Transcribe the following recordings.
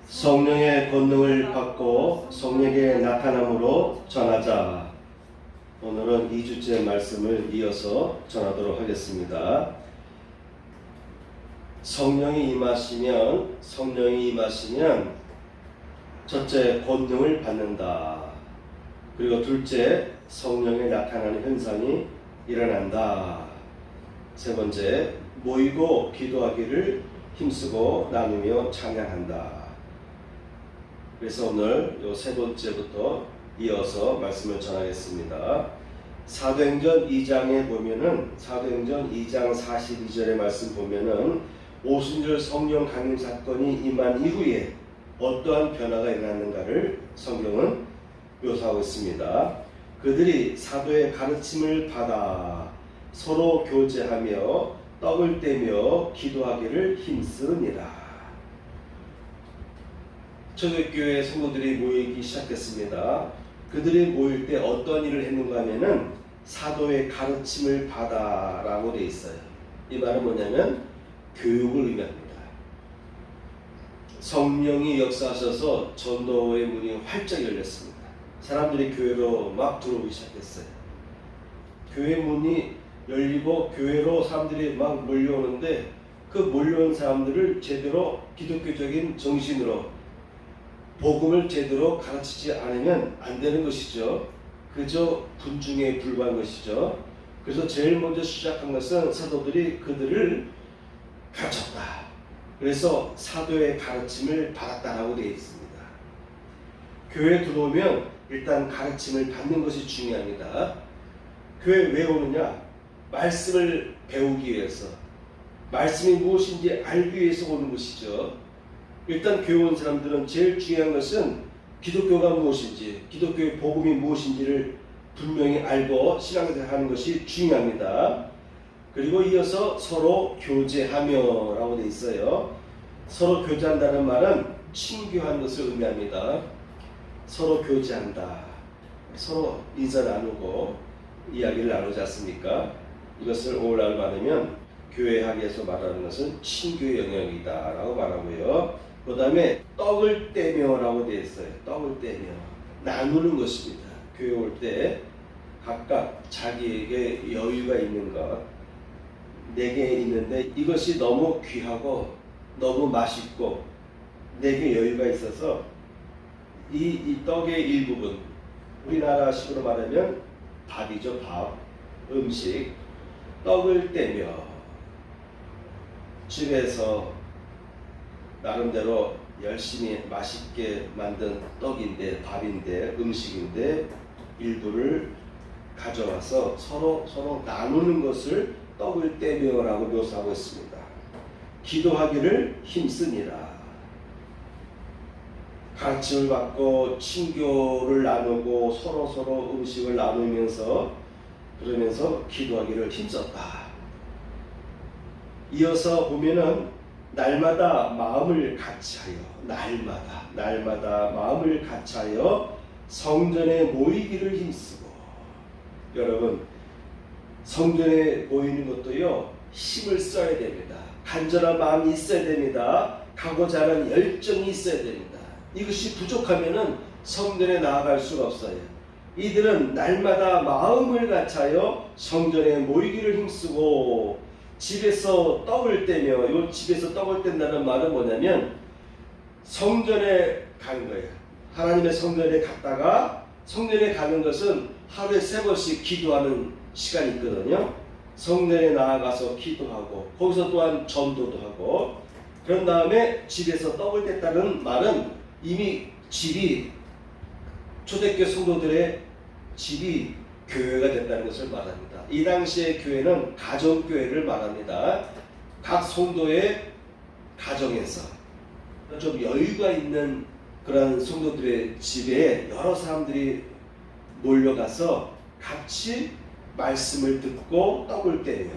성령의 권능을 받고 성령의 나타남으로 전하자. 오늘은 2주째 말씀을 이어서 전하도록 하겠습니다. 성령이 임하시면 첫째, 권능을 받는다. 그리고 둘째, 성령의 나타나는 현상이 일어난다. 세 번째, 모이고 기도하기를 힘쓰고 나누며 찬양한다. 그래서 오늘 요 세 번째부터 이어서 말씀을 전하겠습니다. 사도행전 2장에 보면은, 사도행전 2장 42절의 말씀 보면은 오순절 성령 강림 사건이 임한 이후에 어떠한 변화가 일어났는가를 성경은 묘사하고 있습니다. 그들이 사도의 가르침을 받아 서로 교제하며 떡을 떼며 기도하기를 힘쓰니라. 초대교회 성도들이 모이기 시작했습니다. 그들이 모일 때 어떤 일을 했는가 하면은 사도의 가르침을 받아라고 되어 있어요. 이 말은 뭐냐면 교육을 의미합니다. 성령이 역사하셔서 전도의 문이 활짝 열렸습니다. 사람들이 교회로 막 들어오기 시작했어요. 교회 문이 열리고 교회로 사람들이 막 몰려오는데 그 몰려온 사람들을 제대로 기독교적인 정신으로 복음을 제대로 가르치지 않으면 안 되는 것이죠. 그저 군중에 불과한 것이죠. 그래서 제일 먼저 시작한 것은 사도들이 그들을 가르쳤다. 그래서 사도의 가르침을 받았다라고 되어 있습니다. 교회에 들어오면 일단 가르침을 받는 것이 중요합니다. 교회에 왜 오느냐? 말씀을 배우기 위해서, 말씀이 무엇인지 알기 위해서 오는 것이죠. 일단 교회 온 사람들은 제일 중요한 것은 기독교가 무엇인지, 기독교의 복음이 무엇인지를 분명히 알고 신앙생활 하는 것이 중요합니다. 그리고 이어서 서로 교제하며 라고 되어 있어요. 서로 교제한다는 말은 친교한 것을 의미합니다. 서로 교제한다. 서로 인사 나누고 이야기를 나누지 않습니까? 이것을 오늘날 받으면 교회학에서 말하는 것은 친교의 영역이다 라고 말하고요. 그 다음에 떡을 떼며 라고 되어 있어요. 떡을 떼며 나누는 것입니다. 교회 올 때 각각 자기에게 여유가 있는 것, 내게 있는데 이것이 너무 귀하고 너무 맛있고 내게 여유가 있어서 이 떡의 일부분, 우리나라식으로 말하면 밥이죠. 밥, 음식, 떡을 떼며 집에서 나름대로 열심히 맛있게 만든 떡인데, 밥인데, 음식인데 일부를 가져와서 서로 나누는 것을 떡을 떼며 라고 묘사하고 있습니다. 기도하기를 힘쓰니라. 가르침을 받고 친교를 나누고 서로 음식을 나누면서 그러면서 기도하기를 힘썼다. 이어서 보면은 날마다 마음을 같이하여, 날마다 마음을 같이하여 성전에 모이기를 힘쓰고. 여러분, 성전에 모이는 것도요, 힘을 써야 됩니다. 간절한 마음이 있어야 됩니다. 가고자 하는 열정이 있어야 됩니다. 이것이 부족하면은 성전에 나아갈 수가 없어요. 이들은 날마다 마음을 같이하여 성전에 모이기를 힘쓰고 집에서 떡을 떼며, 이 집에서 떡을 뗀다는 말은 뭐냐면 성전에 가는 거예요. 하나님의 성전에 갔다가, 성전에 가는 것은 하루에 3번씩 기도하는 시간이 있거든요. 성전에 나아가서 기도하고 거기서 또한 전도도 하고, 그런 다음에 집에서 떡을 뗐다는 말은 이미 집이, 초대교회 성도들의 집이 교회가 됐다는 것을 말합니다. 이 당시의 교회는 가정교회를 말합니다. 각 성도의 가정에서 좀 여유가 있는 그런 성도들의 집에 여러 사람들이 몰려가서 같이 말씀을 듣고 떡을 떼며,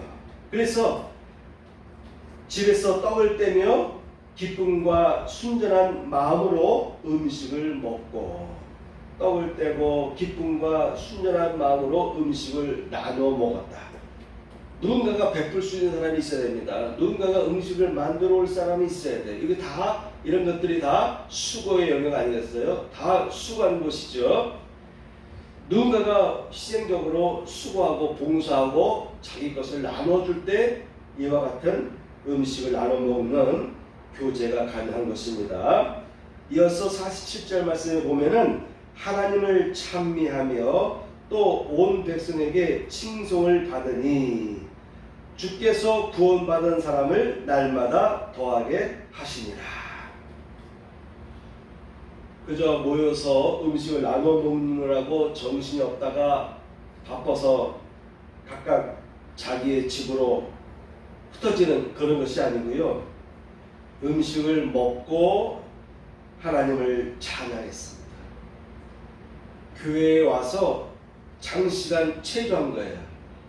그래서 집에서 떡을 떼며 기쁨과 순전한 마음으로 음식을 먹고, 떡을 떼고 기쁨과 순전한 마음으로 음식을 나눠 먹었다. 누군가가 베풀 수 있는 사람이 있어야 됩니다. 누군가가 음식을 만들어 올 사람이 있어야 돼. 이거 다 이런 것들이 다 수고의 영역 아니겠어요? 다 수고하는 것이죠. 누군가가 희생적으로 수고하고 봉사하고 자기 것을 나눠줄 때 이와 같은 음식을 나눠 먹는 교제가 가능한 것입니다. 이어서 47절 말씀에 보면은 하나님을 찬미하며 또 온 백성에게 칭송을 받으니 주께서 구원받은 사람을 날마다 더하게 하시니라. 그저 모여서 음식을 나눠 먹느라고 정신이 없다가 바빠서 각각 자기의 집으로 흩어지는 그런 것이 아니고요. 음식을 먹고 하나님을 찬양했습니다. 교회에 와서 장시간 체조한 거예요.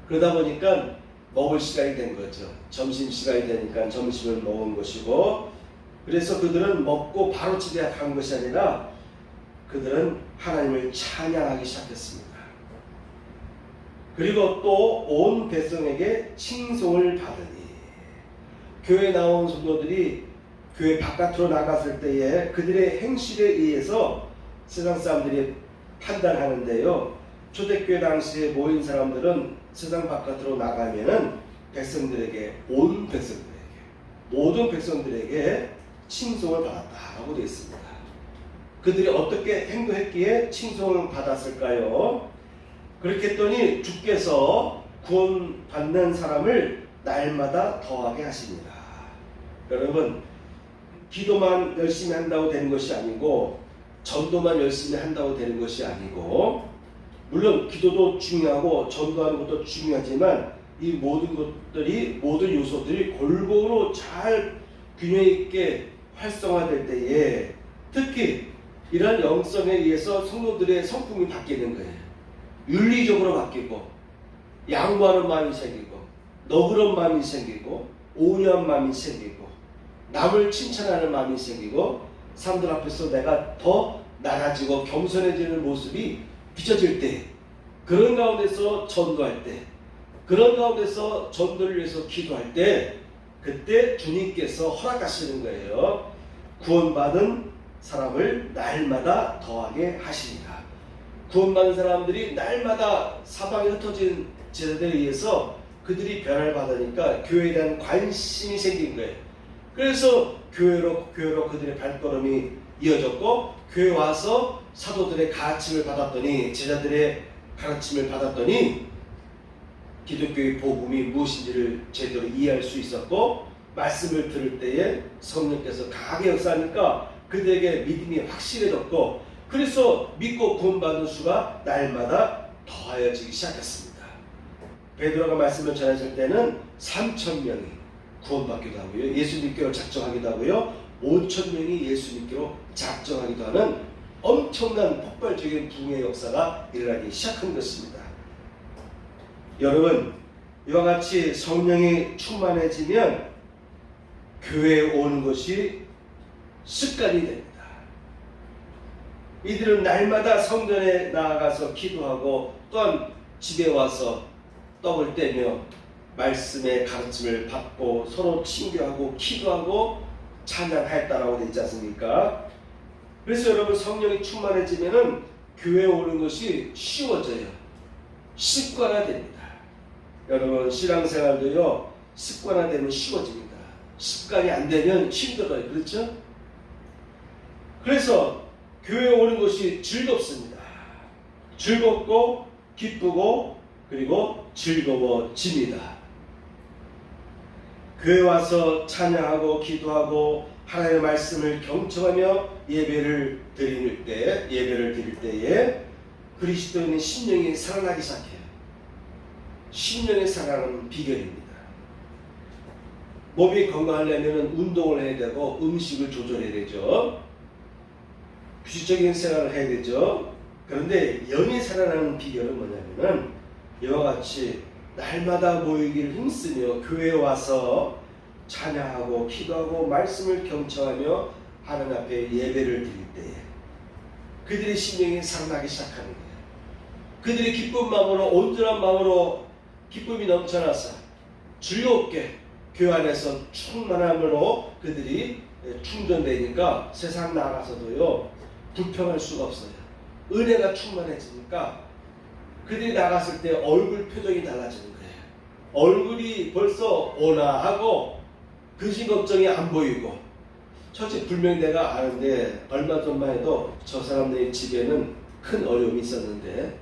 그러다 보니까 먹을 시간이 된 거죠. 점심시간이 되니까 점심을 먹은 것이고, 그래서 그들은 먹고 바로 집에 간 것이 아니라 그들은 하나님을 찬양하기 시작했습니다. 그리고 또 온 백성에게 칭송을 받으니, 교회에 나온 성도들이 교회 바깥으로 나갔을 때에 그들의 행실에 의해서 세상 사람들이 판단하는데요. 초대교회 당시에 모인 사람들은 세상 바깥으로 나가면은 백성들에게, 온 백성들에게, 모든 백성들에게 칭송을 받았다라고 되어 있습니다. 그들이 어떻게 행동했기에 칭송을 받았을까요? 그렇게 했더니 주께서 구원받는 사람을 날마다 더하게 하십니다. 여러분, 기도만 열심히 한다고 되는 것이 아니고, 전도만 열심히 한다고 되는 것이 아니고, 물론 기도도 중요하고 전도하는 것도 중요하지만 이 모든 것들이, 모든 요소들이 골고루 잘 균형 있게 활성화될 때에 특히 이러한 영성에 의해서 성도들의 성품이 바뀌는 거예요. 윤리적으로 바뀌고, 양보하는 마음이 생기고, 너그러운 마음이 생기고, 온유한 마음이 생기고, 남을 칭찬하는 마음이 생기고, 사람들 앞에서 내가 더 낮아지고 겸손해지는 모습이 비춰질 때, 그런 가운데서 전도할 때, 그런 가운데서 전도를 위해서 기도할 때, 그때 주님께서 허락하시는 거예요. 구원받은 사람을 날마다 더하게 하시니라. 구원받은 사람들이 날마다 사방에 흩어진 제자들에 의해서 그들이 변화를 받으니까 교회에 대한 관심이 생긴 거예요. 그래서 교회로 그들의 발걸음이 이어졌고, 교회 와서 사도들의 가르침을 받았더니, 제자들의 가르침을 받았더니 기독교의 복음이 무엇인지를 제대로 이해할 수 있었고, 말씀을 들을 때에 성령께서 강하게 역사하니까 그들에게 믿음이 확실해졌고, 그래서 믿고 구원받은 수가 날마다 더하여지기 시작했습니다. 베드로가 말씀을 전했을 때는 3,000명이 구원받기도 하고요, 예수 믿기로 작정하기도 하고요, 5,000명이 예수 믿기로 작정하기도 하는 엄청난 폭발적인 부흥의 역사가 일어나기 시작한 것입니다. 여러분, 이와 같이 성령이 충만해지면 교회에 오는 것이 습관이 됩니다. 이들은 날마다 성전에 나아가서 기도하고, 또한 집에 와서 떡을 떼며 말씀의 가르침을 받고 서로 친교하고 기도하고 찬양하였다라고 되어 있지 않습니까? 그래서 여러분, 성령이 충만해지면은 교회에 오는 것이 쉬워져요. 습관화됩니다. 여러분, 신앙생활도요, 습관화되면 쉬워집니다. 습관이 안 되면 힘들어요. 그렇죠? 그래서 교회에 오는 것이 즐겁습니다. 즐겁고 기쁘고 그리고 즐거워집니다. 교회 와서 찬양하고 기도하고 하나님의 말씀을 경청하며 예배를 드릴 때에 그리스도인의 심령이 살아나기 시작해요. 심령이 살아나는 비결입니다. 몸이 건강하려면 운동을 해야 되고 음식을 조절해야 되죠. 규칙적인 생활을 해야 되죠. 그런데 영이 살아나는 비결은 뭐냐면은 이와 같이 날마다 모이기를 힘쓰며 교회에 와서 찬양하고 기도하고 말씀을 경청하며 하나님 앞에 예배를 드릴 때에 그들의 심령이 살아나기 시작하는 거예요. 그들이 기쁜 마음으로, 온전한 마음으로 기쁨이 넘쳐나서 즐겁게 교회 안에서 충만함으로 그들이 충전되니까 세상 나가서도요 불평할 수가 없어요. 은혜가 충만해지니까 그들이 나갔을 때 얼굴 표정이 달라지는 거예요. 얼굴이 벌써 온화하고 근심 걱정이 안 보이고. 첫째, 분명히 내가 아는데 얼마 전만 해도 저 사람들의 집에는 큰 어려움이 있었는데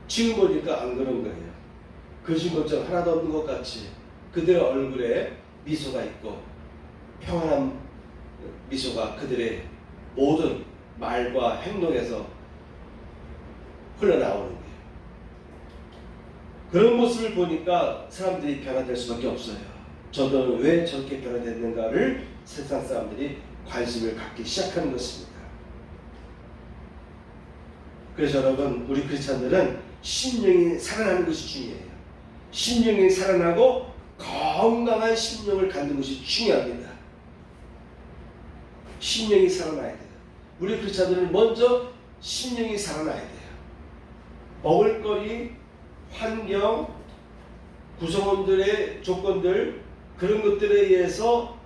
지금 보니까 안 그런 거예요. 근심 걱정 하나도 없는 것 같이 그들의 얼굴에 미소가 있고 평안한 미소가 그들의 모든 말과 행동에서 흘러나오는 거예요. 그런 모습을 보니까 사람들이 변화될 수밖에 없어요. 저도 왜 저렇게 변화됐는가를 세상 사람들이 관심을 갖기 시작하는 것입니다. 그래서 여러분, 우리 크리스찬들은 심령이 살아나는 것이 중요해요. 심령이 살아나고 건강한 심령을 갖는 것이 중요합니다. 심령이 살아나야 돼요. 우리 크리스찬들은 먼저 심령이 살아나야 돼요. 먹을거리, 환경, 구성원들의 조건들, 그런 것들에 의해서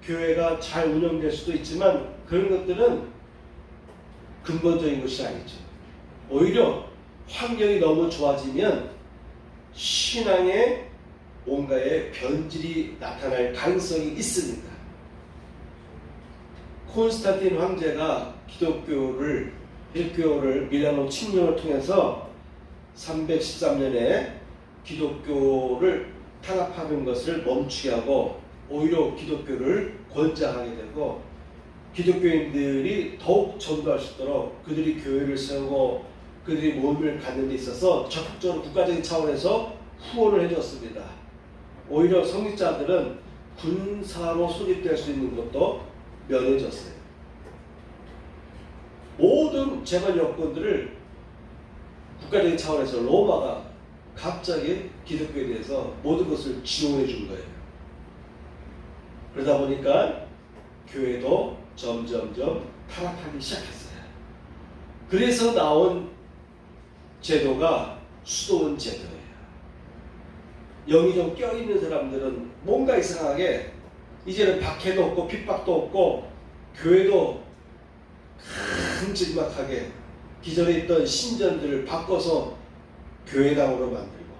교회가 잘 운영될 수도 있지만 그런 것들은 근본적인 것이 아니죠. 오히려 환경이 너무 좋아지면 신앙에 뭔가의 변질이 나타날 가능성이 있습니다. 콘스탄틴 황제가 기독교를 밀라노 침략을 통해서 313년에 기독교를 탄압하는 것을 멈추게 하고 오히려 기독교를 권장하게 되고 기독교인들이 더욱 전도할 수 있도록 그들이 교회를 세우고 그들이 모임을 갖는 데 있어서 적극적으로 국가적인 차원에서 후원을 해줬습니다. 오히려 성직자들은 군사로 소집될 수 있는 것도 면해졌어요. 모든 재반 여건들을 국가적인 차원에서 로마가 갑자기 기독교에 대해서 모든 것을 지원해 준 거예요. 그러다 보니까 교회도 점점점 타락하기 시작했어요. 그래서 나온 제도가 수도원 제도예요. 영이 좀 껴있는 사람들은 뭔가 이상하게 이제는 박해도 없고 핍박도 없고 교회도 큼직하게 기존에 있던 신전들을 바꿔서 교회당으로 만들고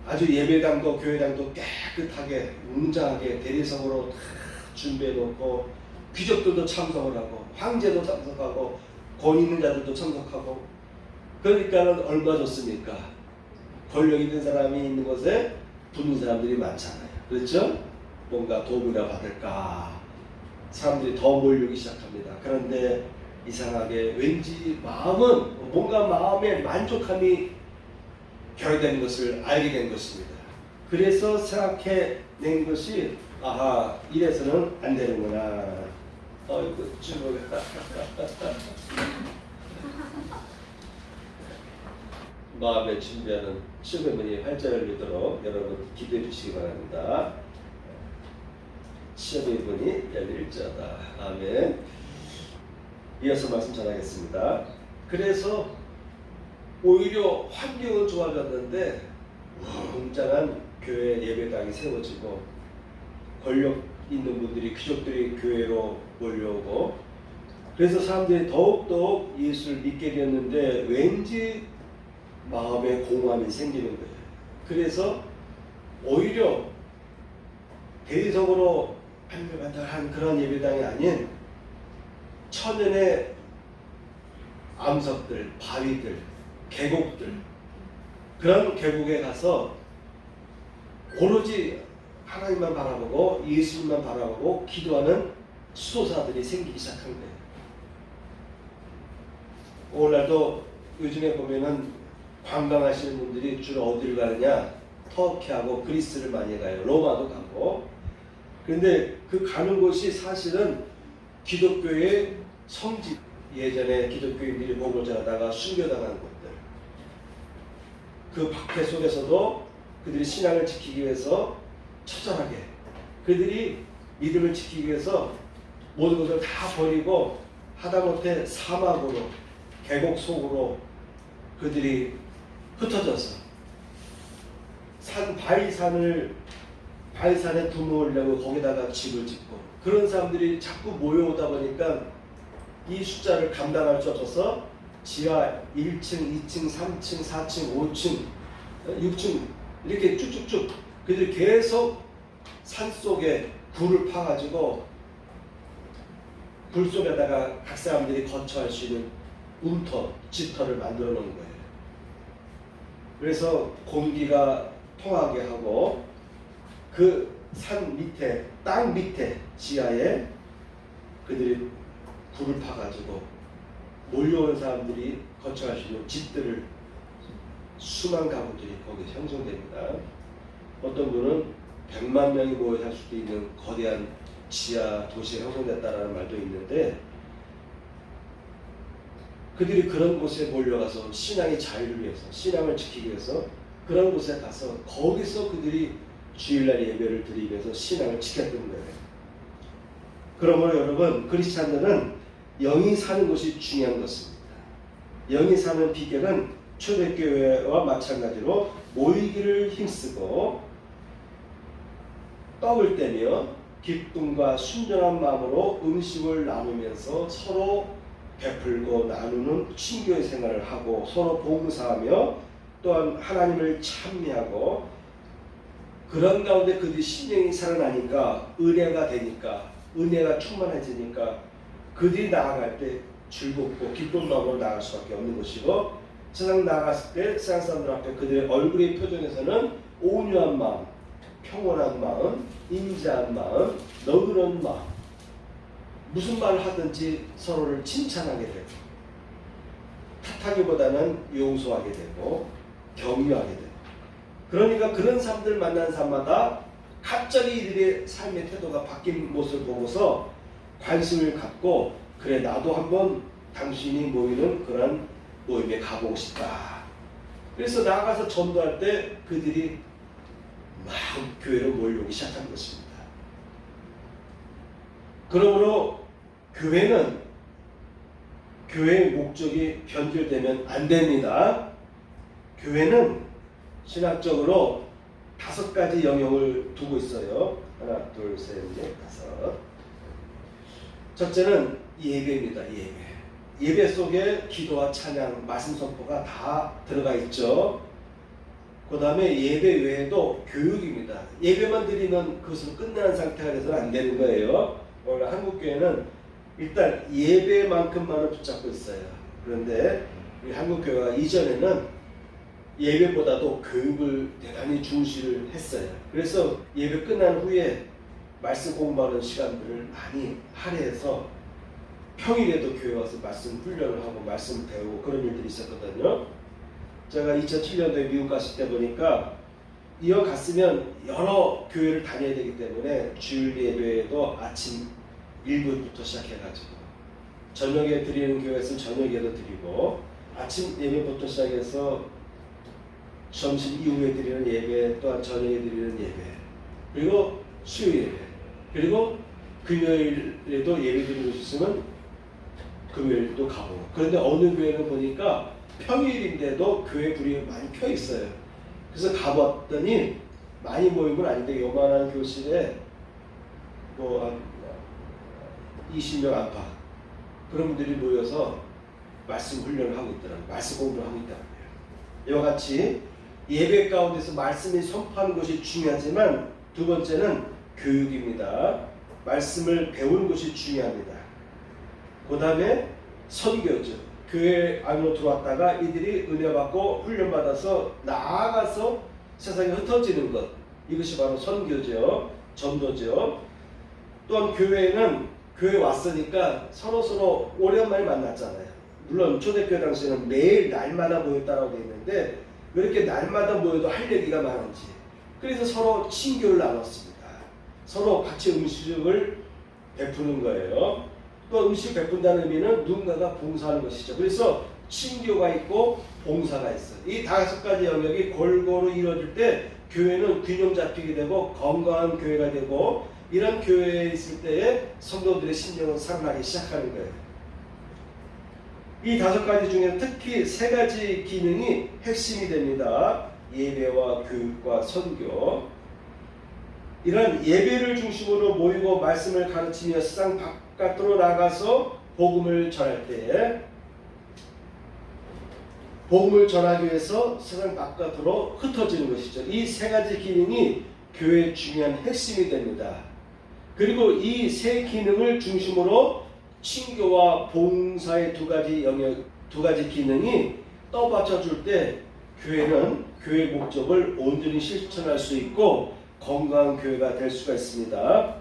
아주 예배당도 교회당도 깨끗하게 웅장하게 대리석으로 다 준비해 놓고 귀족들도 참석을 하고 황제도 참석하고 권 있는 자들도 참석하고 그러니까는 얼마 좋습니까? 권력 있는 사람이 있는 곳에 붙는 사람들이 많잖아요. 그렇죠? 뭔가 도움이나 받을까 사람들이 더 몰리기 시작합니다. 그런데 이상하게 왠지 마음은 뭔가 마음의 만족함이 결여되는 것을 알게 된 것입니다. 그래서 생각해낸 것이 아하 이래서는 안 되는구나. 어이구 주먹이다. 마음에 준비하는 시험의 활자를 믿도록 여러분 기도해 주시기 바랍니다. 시험의 문이 열릴지어다. 아멘. 이어서 말씀 전하겠습니다. 그래서 오히려 환경은 좋아졌는데 웅장한 교회 예배당이 세워지고 권력 있는 분들이 귀족들이 교회로 몰려오고 그래서 사람들이 더욱더욱 예수를 믿게 되었는데 왠지 마음에 공허함이 생기는 거예요. 그래서 오히려 대리석으로 반들반들한 그런 예배당이 아닌 천연의 암석들, 바위들, 계곡들 그런 계곡에 가서 오로지 하나님만 바라보고 예수님만 바라보고 기도하는 수도사들이 생기기 시작한 거예요. 오늘날도 요즘에 보면은 관광하시는 분들이 주로 어디를 가느냐? 터키하고 그리스를 많이 가요. 로마도 가고. 그런데 그 가는 곳이 사실은 기독교의 성지, 예전에 기독교인들이 목을 자라다가 순교당한 곳들. 그 박해 속에서도 그들이 신앙을 지키기 위해서 처절하게 그들이 믿음을 지키기 위해서 모든 것을 다 버리고 하다못해 사막으로 계곡 속으로 그들이 흩어져서 바위산을 바위산에 두모으려고 거기다가 집을 짓고 그런 사람들이 자꾸 모여오다 보니까 이 숫자를 감당할 수 없어서 지하 1층, 2층, 3층, 4층, 5층, 6층 이렇게 쭉쭉쭉 그들이 계속 산속에 굴을 파가지고 굴 속에다가 각 사람들이 거처할 수 있는 움터, 집터를 만들어 놓은 거예요. 그래서 공기가 통하게 하고 그 산 밑에, 땅 밑에 지하에 그들이 굴을 파가지고 몰려오는 사람들이 거처할 수 있는 집들을 수만 가구들이 거기에 형성됩니다. 어떤 분은 100만 명이 모여 살 수도 있는 거대한 지하 도시가 형성됐다라는 말도 있는데 그들이 그런 곳에 몰려가서 신앙의 자유를 위해서 신앙을 지키기 위해서 그런 곳에 가서 거기서 그들이 주일날 예배를 드리면서 신앙을 지켰던 거예요. 그러므로 여러분 크리스찬들은 영이 사는 곳이 중요한 것입니다. 영이 사는 비결은 초대교회와 마찬가지로 모이기를 힘쓰고 떡을 떼며 기쁨과 순전한 마음으로 음식을 나누면서 서로 베풀고 나누는 친교의 생활을 하고 서로 봉사하며 또한 하나님을 찬미하고 그런 가운데 그들이 신령이 살아나니까 은혜가 되니까 은혜가 충만해지니까 그들이 나아갈 때 즐겁고 기쁜 마음으로 나아갈 수밖에 없는 것이고 세상 나아갔을 때 세상 사람들 앞에 그들의 얼굴의 표정에서는 온유한 마음, 평온한 마음, 인자한 마음, 너그러운 마음 무슨 말을 하든지 서로를 칭찬하게 되고 탓하기보다는 용서하게 되고 격려하게 되고 그러니까 그런 사람들 만나는 사람마다 갑자기 이들의 삶의 태도가 바뀐 모습을 보고서 관심을 갖고 그래 나도 한번 당신이 모이는 그런 모임에 가보고 싶다. 그래서 나아가서 전도할 때 그들이 막 교회로 몰려오기 시작한 것입니다. 그러므로 교회의 목적이 변질되면 안 됩니다. 교회는 신학적으로 5가지 영역을 두고 있어요. 하나, 둘, 셋, 넷, 다섯. 첫째는 예배입니다. 예배 속에 기도와 찬양, 말씀 선포가 다 들어가 있죠. 그 다음에 예배 외에도 교육입니다. 예배만 드리면 그것으로 끝나는 상태가 돼서는 안 되는 거예요. 원래 한국교회는 일단 예배만큼만은 붙잡고 있어요. 그런데 우리 한국교회가 이전에는 예배보다도 교육을 대단히 중시를 했어요. 그래서 예배 끝난 후에 말씀 공부하는 시간들을 많이 할애해서 평일에도 교회 와서 말씀 훈련을 하고 말씀 배우고 그런 일들이 있었거든요. 제가 2007년도에 미국 갔을 때 보니까 이어갔으면 여러 교회를 다녀야 되기 때문에 주일 예배에도 아침 1분부터 시작해가지고 저녁에 드리는 교회에서는 저녁에도 드리고 아침 예배부터 시작해서 점심 이후에 드리는 예배 또한 저녁에 드리는 예배 그리고 수요일 예배 그리고 금요일에도 예배 드리는 곳이 있으면 금요일도 가보고 그런데 어느 교회는 보니까 평일인데도 교회 불이 많이 켜 있어요. 그래서 가봤더니 많이 모인 건 아닌데 요만한 교실에 뭐 한 20명 안팎 그런 분들이 모여서 말씀 훈련을 하고 있더라고요. 말씀 공부를 하고 있다는 거예요. 이와 같이 예배 가운데서 말씀이 선포하는 것이 중요하지만 두 번째는 교육입니다. 말씀을 배우는 것이 중요합니다. 그 다음에 선교죠. 교회 안으로 들어왔다가 이들이 은혜 받고 훈련 받아서 나아가서 세상에 흩어지는 것 이것이 바로 선교죠. 전도죠. 또한 교회는 교회 왔으니까 서로 오랜만에 만났잖아요. 물론 초대교회 당시에는 매일 날마다 모였다라고 되어 있는데 왜 이렇게 날마다 모여도 할 얘기가 많은지 그래서 서로 친교를 나눴습니다. 서로 같이 음식을 베푸는 거예요. 또 음식 베푼다는 의미는 누군가가 봉사하는 것이죠. 그래서 친교가 있고 봉사가 있어요. 이 5가지 영역이 골고루 이루어질 때 교회는 균형 잡히게 되고 건강한 교회가 되고 이런 교회에 있을 때에 성도들의 심령은 살아나기 시작하는 거예요. 이 5가지 중에 특히 3가지 기능이 핵심이 됩니다. 예배와 교육과 선교. 이런 예배를 중심으로 모이고 말씀을 가르치며 세상 바깥으로 나가서 복음을 전할 때에 복음을 전하기 위해서 세상 바깥으로 흩어지는 것이죠. 이 세 가지 기능이 교회의 중요한 핵심이 됩니다. 그리고 이 세 기능을 중심으로 친교와 봉사의 두 가지 기능이 떠받쳐 줄 때 교회는 교회의 목적을 온전히 실천할 수 있고 건강한 교회가 될 수가 있습니다.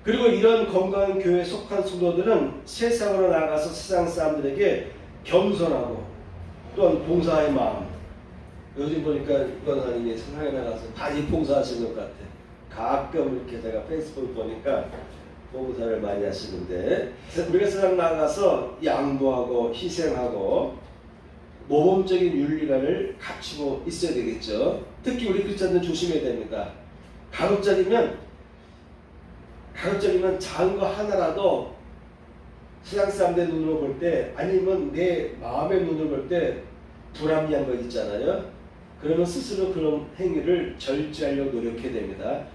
그리고 이런 건강한 교회에 속한 성도들은 세상으로 나가서 세상 사람들에게 겸손하고 또한 봉사의 마음. 요즘 보니까 권사님이 세상에 나가서 많이 봉사하시는 것 같아요. 가끔 이렇게 제가 페이스북 보니까 봉사를 많이 하시는데, 우리가 세상 나가서 양보하고 희생하고 모범적인 윤리관을 갖추고 있어야 되겠죠. 특히 우리 크리스찬들 조심해야 됩니다. 가급적이면 작은 거 하나라도 세상 사람들의 눈으로 볼 때, 아니면 내 마음의 눈으로 볼 때 불합리한 거 있잖아요. 그러면 스스로 그런 행위를 절제하려고 노력해야 됩니다.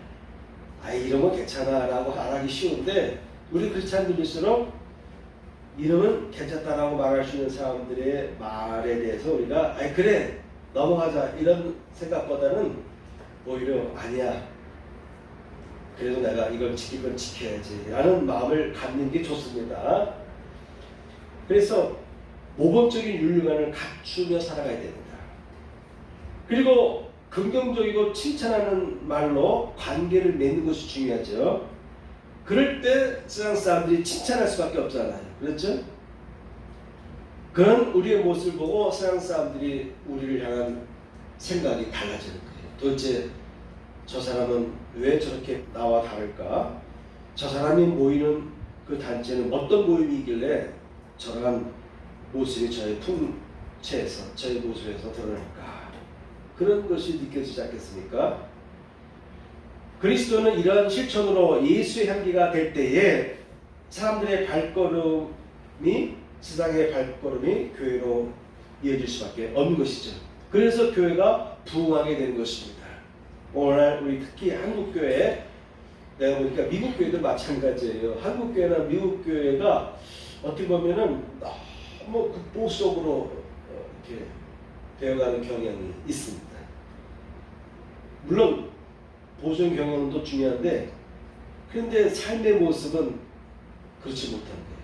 이런 거 괜찮아 라고 말하기 쉬운데, 우리 크리스찬들일수록 이러면 괜찮다라고 말할 수 있는 사람들의 말에 대해서 우리가 그래 넘어가자 이런 생각보다는 오히려 아니야, 그래도 내가 이걸 지킬 건 지켜야지 라는 마음을 갖는 게 좋습니다. 그래서 모범적인 윤리관을 갖추며 살아가야 됩니다. 그리고 긍정적이고 칭찬하는 말로 관계를 맺는 것이 중요하죠. 그럴 때 세상 사람들이 칭찬할 수밖에 없잖아요. 그렇죠? 그런 우리의 모습을 보고 세상 사람들이 우리를 향한 생각이 달라지는 거예요. 도대체 저 사람은 왜 저렇게 나와 다를까? 저 사람이 모이는 그 단체는 어떤 모임이길래 저러한 모습이 저의 풍채에서, 저의 모습에서 드러날까? 그런 것이 느껴지지 않겠습니까? 그리스도는 이러한 실천으로 예수의 향기가 될 때에 사람들의 발걸음이, 세상의 발걸음이 교회로 이어질 수밖에 없는 것이죠. 그래서 교회가 부흥하게 되는 것입니다. 오늘날 우리 특히 한국교회, 내가 보니까 미국교회도 마찬가지예요. 한국교회나 미국교회가 어떻게 보면은 너무 보수적으로 이렇게 되어가는 경향이 있습니다. 물론 보수적인 경향도 중요한데, 그런데 삶의 모습은 그렇지 못한 거예요.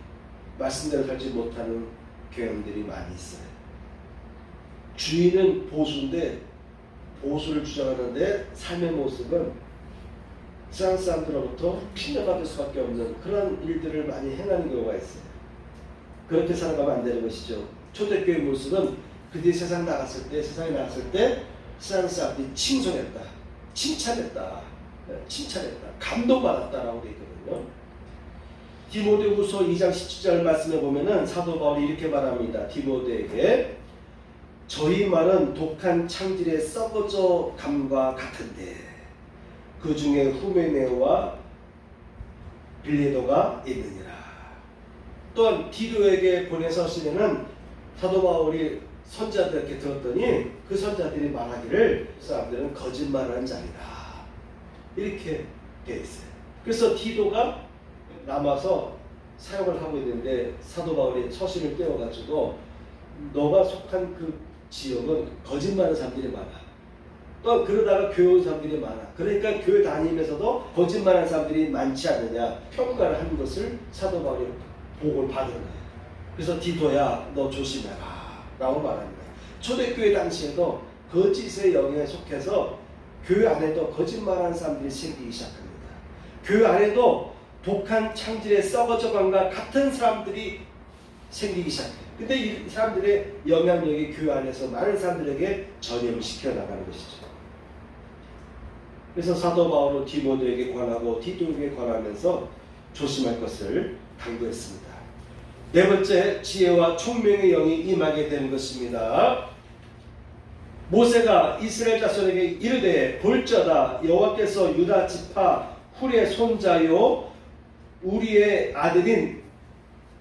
말씀대로 살지 못하는 경향들이 많이 있어요. 주인은 보수인데 보수를 주장하는데 삶의 모습은 세상 사람들로부터 핀려받을 수밖에 없는 그런 일들을 많이 행하는 경우가 있어요. 그렇게 살아가면 안 되는 것이죠. 초대교회의 모습은 그들이 세상에 나갔을 때 세상 사람들이 칭송했다, 칭찬했다, 감동받았다라고 되어 있거든요. 디모데후서 2장 17절 말씀에 보면은 사도 바울이 이렇게 말합니다. 디모데에게 저희 말은 독한 창질의 썩어져 감과 같은데 그 중에 후메네오와 빌레도가 있느니라. 또한 디도에게 보내서 시면은 사도 바울이 선자들에게 들었더니 그 선자들이 말하기를 사람들은 거짓말하는 자이다, 이렇게 되어 있어요. 그래서 디도가 남아서 사역을 하고 있는데 사도 바울이 서신을 떼어가지고 너가 속한 그 지역은 거짓말하는 사람들이 많아, 또 그러다가 교회 온 사람들이 많아, 그러니까 교회 다니면서도 거짓말하는 사람들이 많지 않느냐 평가를 하는 것을 사도 바울이 보고를 받은 거예요. 그래서 디도야 너 조심해라 라고 말합니다. 초대교회 당시에도 거짓의 영역에 속해서 교회 안에도 거짓말하는 사람들이 생기기 시작합니다. 교회 안에도 독한 창질의 썩어져감과 같은 사람들이 생기기 시작해요. 근데 이 사람들의 영향력이 교회 안에서 많은 사람들에게 전염시켜 나가는 것이죠. 그래서 사도 바울은 디모데에게 관하고 디도에게 관하면서 조심할 것을 당부했습니다. 네 번째, 지혜와 총명의 영이 임하게 되는 것입니다. 모세가 이스라엘 자손에게 이르되 볼지어다 여호와께서 유다 지파 훌의 손자요 우리의 아들인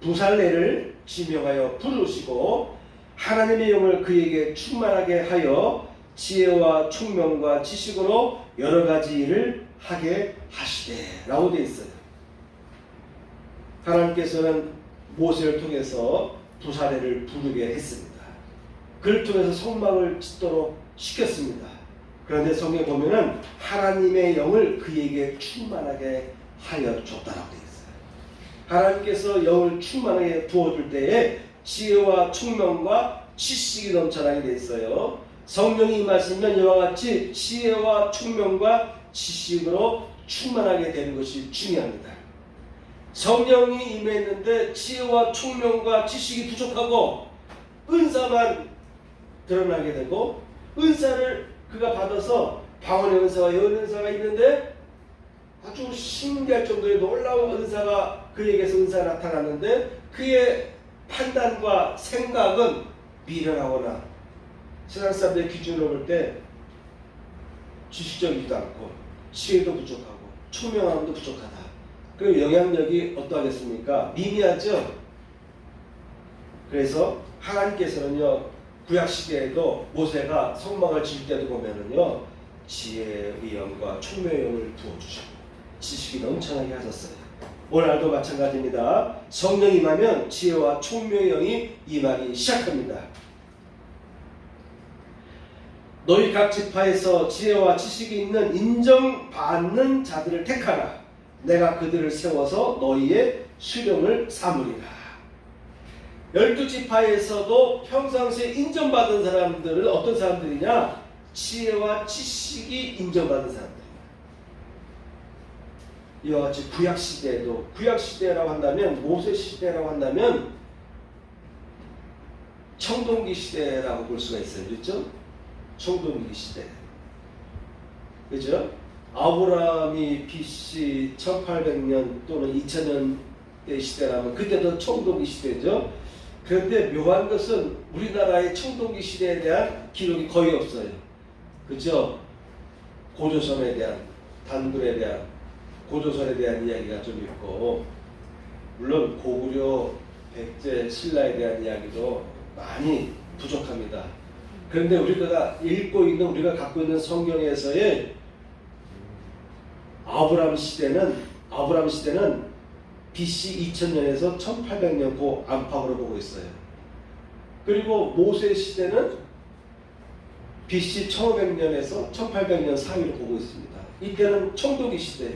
부살레를 지명하여 부르시고 하나님의 영을 그에게 충만하게 하여 지혜와 총명과 지식으로 여러 가지 일을 하게 하시되라고 되어 있어요. 하나님께서는 모세를 통해서 두 사례를 부르게 했습니다. 그를 통해서 성막을 짓도록 시켰습니다. 그런데 성경에 보면은 하나님의 영을 그에게 충만하게 하여 줬다라고 되어 있어요. 하나님께서 영을 충만하게 부어줄 때에 지혜와 총명과 지식이 넘쳐나게 되어 있어요. 성령이 임하시면 이와 같이 지혜와 총명과 지식으로 충만하게 되는 것이 중요합니다. 성령이 임했는데 지혜와 총명과 지식이 부족하고 은사만 드러나게 되고, 은사를 그가 받아서 방언의 은사와 예언의 은사가 있는데 아주 신기할 정도의 놀라운 은사가 그에게서 은사가 나타났는데 그의 판단과 생각은 미련하거나 세상 사람들의 기준으로 볼 때 지식적이지도 않고 지혜도 부족하고 총명함도 부족하다. 그리고 영향력이 어떠하겠습니까? 미미하죠. 그래서 하나님께서는요, 구약 시대에도 모세가 성막을 지을 때도 보면은요, 지혜의 영과 총명의 영을 부어주시고 지식이 넘쳐나게 하셨어요. 오늘도 마찬가지입니다. 성령이 임하면 지혜와 총명의 영이 임하기 시작합니다. 너희 각 지파에서 지혜와 지식이 있는 인정받는 자들을 택하라. 내가 그들을 세워서 너희의 수령을 삼으리라. 12지파에서도 평상시에 인정받은 사람들은 어떤 사람들이냐? 지혜와 지식이 인정받은 사람들입니다. 이와 같이 구약시대에도, 구약시대라고 한다면, 모세시대라고 한다면 청동기 시대라고 볼 수가 있어요. 그렇죠? 청동기 시대. 그죠? 아브라함이 BC 1800년 또는 2000년대 시대라면 그때도 청동기 시대죠. 그런데 묘한 것은 우리나라의 청동기 시대에 대한 기록이 거의 없어요. 그죠? 고조선에 대한, 단군에 대한, 고조선에 대한 이야기가 좀 있고, 물론 고구려, 백제, 신라에 대한 이야기도 많이 부족합니다. 그런데 우리가 읽고 있는, 우리가 갖고 있는 성경에서의 아브라함 시대는 BC 2000년에서 1800년 그 안팎으로 보고 있어요. 그리고 모세 시대는 BC 1500년에서 1800년 사이로 보고 있습니다. 이때는 청동기 시대.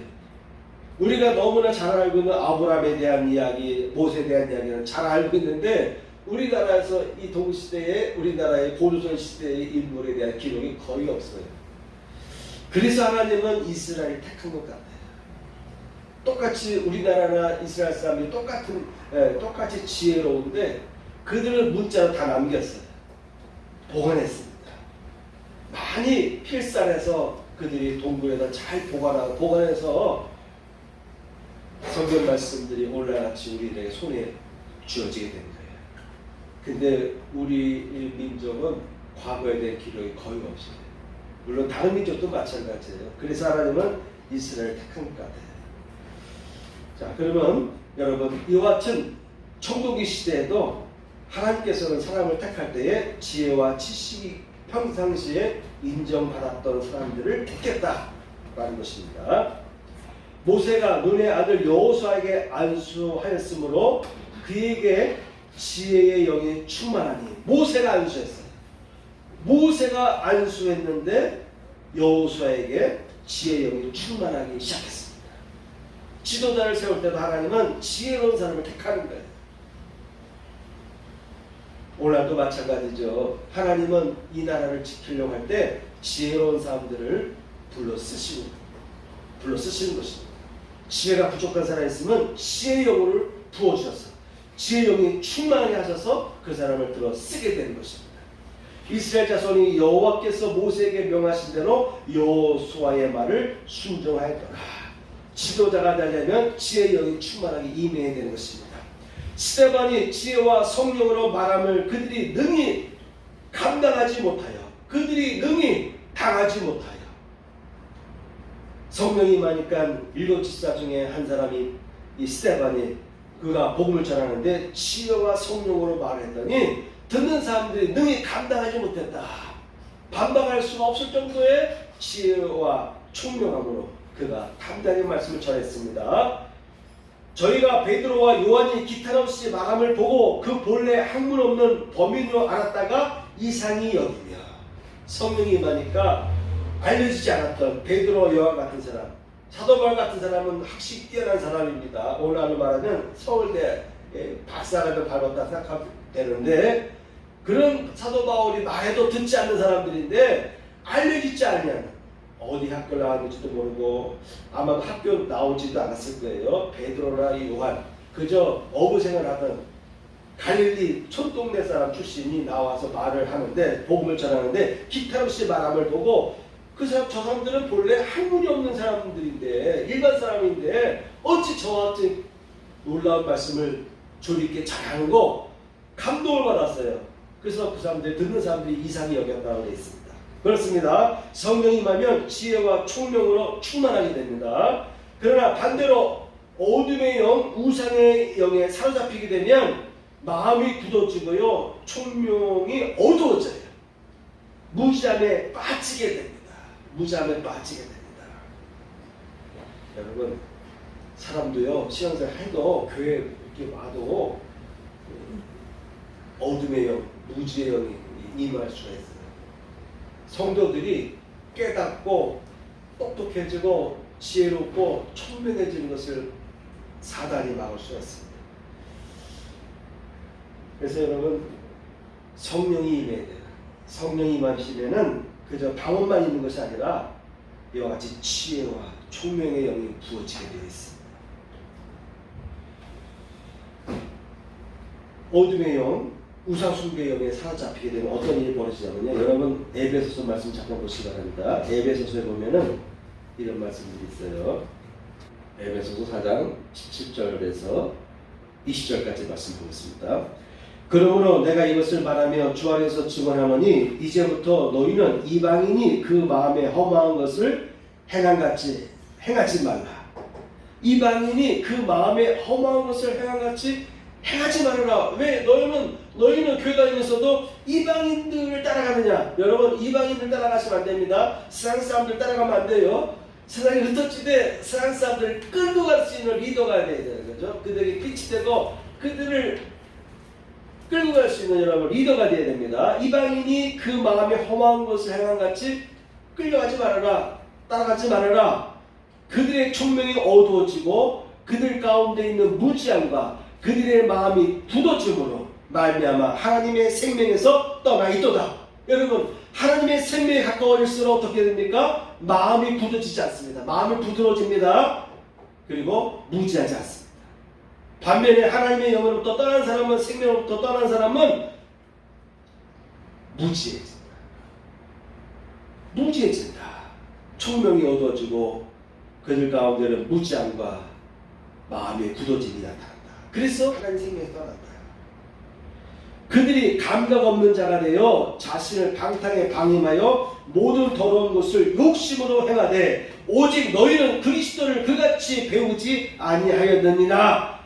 우리가 너무나 잘 알고 있는 아브라함에 대한 이야기, 모세에 대한 이야기는 잘 알고 있는데 우리나라에서 이 동시대에 우리나라의 고조선 시대의 인물에 대한 기록이 거의 없어요. 그래서 하나님은 이스라엘을 택한 것 같아요. 똑같이 우리나라나 이스라엘 사람들이 똑같이 지혜로운데 그들을 문자로 다 남겼어요. 보관했습니다. 많이 필살해서 그들이 동굴에다 잘 보관해서 성경 말씀들이 오늘같이 우리들에게 손에 쥐어지게 된 거예요. 근데 우리 민족은 과거에 대한 기록이 거의 없어요. 물론 다른 민족도 마찬가지예요. 그래서 하나님은 이스라엘을 택한 것 같아요. 자, 그러면 여러분, 이와 같은 청동기 시대에도 하나님께서는 사람을 택할 때에 지혜와 지식이 평상시에 인정받았던 사람들을 택했다라는 것입니다. 모세가 눈의 아들 여호수아에게 안수하였으므로 그에게 지혜의 영이 충만하니, 모세가 안수했어요. 모세가 안수했는데 여호수아에게 지혜의 영이 충만하기 시작했습니다. 지도자를 세울 때도 하나님은 지혜로운 사람을 택하는 거예요. 오늘도 마찬가지죠. 하나님은 이 나라를 지키려고 할 때 지혜로운 사람들을 불러 쓰시는 것입니다. 지혜가 부족한 사람이 있으면 지혜의 영을 부어주셔서 지혜의 영이 충만하게 하셔서 그 사람을 들어 쓰게 되는 것입니다. 이스라엘 자손이 여호와께서 모세에게 명하신 대로 여호수아의 말을 순종하였더라. 지도자가 되려면 지혜의 영이 충만하게 임해야 되는 것입니다. 스데반이 지혜와 성령으로 말함을 그들이 능히 감당하지 못하여, 그들이 능히 당하지 못하여, 성령이 임하니까 7지사 중에 한 사람이 이 스데반이 그가 복음을 전하는데 지혜와 성령으로 말했더니 듣는 사람들이 능히 감당하지 못했다. 반박할 수가 없을 정도의 지혜와 총명함으로 그가 담대하게 말씀을 전했습니다. 저희가 베드로와 요한이 기탄 없이 마감을 보고 그 본래 학문 없는 범인으로 알았다가 이상히 여기며 성령이 임하니까 알려지지 않았던 베드로, 요한 같은 사람, 사도 바울 같은 사람은 학식 뛰어난 사람입니다. 오늘날로 말하면 서울대 박사학위를 밟았다 생각하면 되는데 그런 사도 바울이 말해도 듣지 않는 사람들인데 알려지지 않냐는 어디 학교를 나왔는지도 모르고 아마 학교 나오지도 않았을 거예요. 베드로나 요한 그저 어부생을 하던 갈릴리 촌동네 사람 출신이 나와서 말을 하는데 복음을 전하는데 기탄 없이 말함을 보고 저 사람들은 본래 학문이 없는 사람들인데 일반 사람인데 어찌 저한테 놀라운 말씀을 조리있게 잘하는고 감동을 받았어요. 그래서 그 사람들 듣는 사람들이 이상히 여겼다고 되어 있습니다. 그렇습니다. 성령이 임하면 지혜와 총명으로 충만하게 됩니다. 그러나 반대로 어둠의 영, 우상의 영에 사로잡히게 되면 마음이 굳어지고요. 총명이 어두워져요. 무지함에 빠지게 됩니다. 무지함에 빠지게 됩니다. 여러분 사람도요 신앙생활 해도 교회 이렇게 와도 어둠의 영, 무지의 영이 임할 수가 있어요. 성도들이 깨닫고 똑똑해지고 지혜롭고 총명해지는 것을 사단이 막을 수가 있습니다. 그래서 여러분 성령이 임해야 돼요. 성령이 임하시면은 그저 방언만 있는 것이 아니라 이와 같이 지혜와 총명의 영이 부어지게 되어 있습니다. 어둠의 영, 우상숭배의 영에 사로잡히게 되면 어떤 일이 벌어지냐면요. 여러분 에베소서 말씀 잠깐 보시기 바랍니다. 에베소서에 보면은 이런 말씀들이 있어요. 에베소서 4장 17절에서 20절까지 말씀 보겠습니다. 그러므로 내가 이것을 말하며 주 안에서 증언하노니 이제부터 너희는 이방인이 그 마음에 허망한 것을 행하지 말라. 이방인이 그 마음에 허망한 것을 행함같이 행하지 말아라. 왜? 너희는 교회 다니면서도 이방인들을 따라가느냐? 여러분 이방인들 따라가시면 안 됩니다. 세상 사람들 따라가면 안 돼요. 세상이 흩어지되 세상 사람들을 끌고 갈 수 있는 리더가 돼야 되는 거죠. 그들에게 빛이 되고 그들을 끌고 갈 수 있는 여러분 리더가 되어야 됩니다. 이방인이 그 마음에 험한 것을 행함같이 끌려가지 말아라. 따라가지 말아라. 그들의 총명이 어두워지고 그들 가운데 있는 무지함과 그들의 마음이 굳어짐으로 말미암아 하나님의 생명에서 떠나 있도다. 여러분 하나님의 생명에 가까워질수록 어떻게 됩니까? 마음이 굳어지지 않습니다. 마음이 부드러워집니다. 그리고 무지하지 않습니다. 반면에 하나님의 영으로부터 떠난 사람은 생명으로부터 떠난 사람은 무지해진다. 무지해진다. 총명이 어두워지고 그들 가운데는 무지함과 마음의 굳어짐이 나타난다. 그래서 하나님 생명에서 떠난다. 그들이 감각 없는 자가 되어 자신을 방탕에 방임하여 모든 더러운 것을 욕심으로 행하되 오직 너희는 그리스도를 그같이 배우지 아니하였느니라.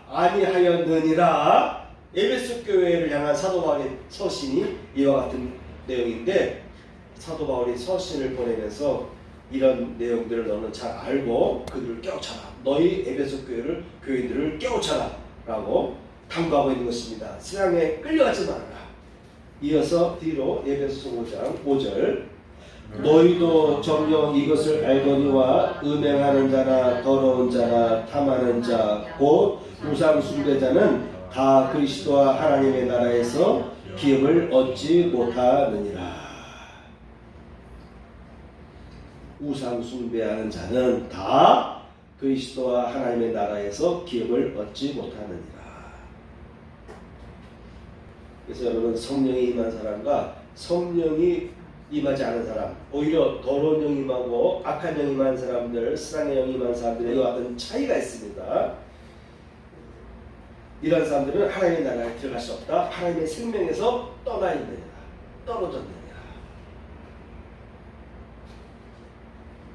에베소 교회를 향한 사도 바울의 서신이 이와 같은 내용인데 사도 바울이 서신을 보내면서 이런 내용들을 너는 잘 알고 그들을 깨우쳐라. 너희 에베소 교회들을 깨우쳐라 라고 당부하고 있는 것입니다. 세상에 끌려가지 말아라. 이어서 뒤로 에베소서 5장 5절 너희도 정녕 이것을 알거니와 음행하는 자나 더러운 자나 탐하는 자 곧 우상 숭배자는 다 그리스도와 하나님의 나라에서 기업을 얻지 못하느니라. 우상 숭배하는 자는 다 그리스도와 하나님의 나라에서 기업을 얻지 못하느니라. 그래서 여러분 성령이 임한 사람과 성령이 임하지 않은 사람, 오히려 더러운 영이 임하고 악한 영이 임한 사람들, 세상의 영이 임한 사람들의 이와 같은 차이가 있습니다. 이런 사람들은 하나님의 나라에 들어갈 수 없다. 하나님의 생명에서 떠나 있느니라. 떨어졌느니라.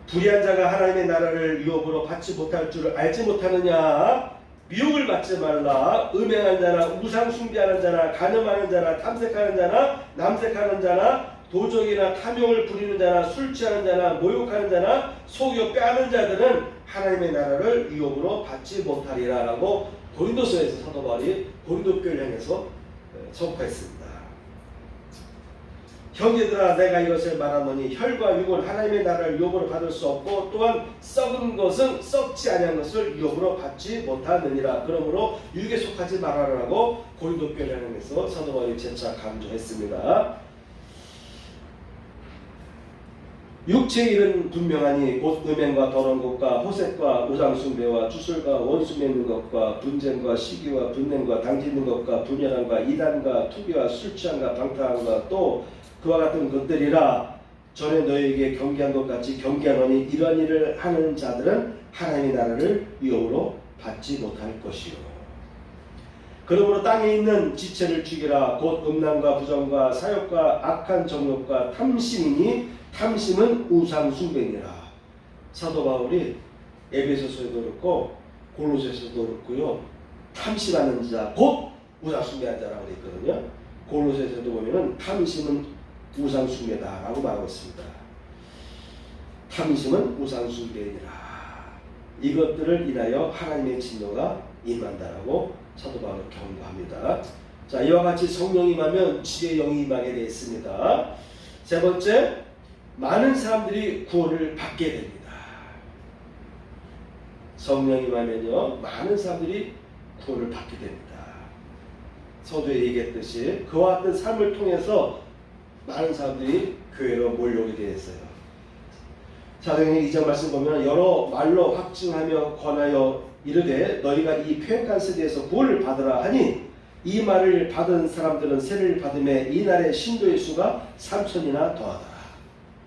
불의한 자가 하나님의 나라를 유업으로 받지 못할 줄을 알지 못하느냐. 미혹을 받지 말라. 음행한 자나 우상 숭배하는 자나 간음하는 자나 탐색하는 자나 남색하는 자나 도적이나 탐욕을 부리는 자나 술 취하는 자나 모욕하는 자나 속여 빼앗는 자들은 하나님의 나라를 유업으로 받지 못하리라 라고 고린도서에서 사도 바울이 고린도 교회를 향해서 선포했습니다. 형제들아 내가 이것을 말하노니 혈과 육은 하나님의 나라를 유업으로 받을 수 없고 또한 썩은 것은 썩지 아니한 것을 유업으로 받지 못하느니라. 그러므로 육에 속하지 말아라라고 고린도 교회를 향해서 사도 바울이 재차 강조했습니다. 육체의 일은 분명하니 곧 음행과 더러운 것과 호색과 우상숭배와 주술과 원수 맺는 것과 분쟁과 시기와 분냄과 당짓는 것과 분열함과 이단과 투기와 술취함과 방탕함과 또 그와 같은 것들이라. 전에 너희에게 경계한 것 같이 경계하노니 이런 일을 하는 자들은 하나님의 나라를 유업으로 받지 못할 것이요. 그러므로 땅에 있는 지체를 죽이라. 곧 음란과 부정과 사욕과 악한 정욕과 탐심이니 탐심은 우상 숭배니라. 사도 바울이 에베소서에도 그렇고 골로새서도 그렇고요. 탐심하는 자 곧 우상 숭배한 자라고 되어 있거든요. 골로새서도 보면은 탐심은 우상 숭배다라고 말하고 있습니다. 탐심은 우상 숭배니라. 이것들을 인하여 하나님의 진노가 임한다라고 사도 바울은 경고합니다. 자, 이와 같이 성령이 임하면 지혜의 영이 임하게 되어 있습니다. 세 번째, 많은 사람들이 구원을 받게 됩니다. 성령이 임하면요, 많은 사람들이 구원을 받게 됩니다. 서두에 얘기했듯이 그와 같은 삶을 통해서 많은 사람들이 교회로 몰려오게 되었어요. 사도행전 2장 말씀 보면 여러 말로 확증하며 권하여 이르되 너희가 이 패역한 세대에서 구원을 받으라 하니 이 말을 받은 사람들은 세례를 받음에 이날의 신도의 수가 3,000이나 더하더라.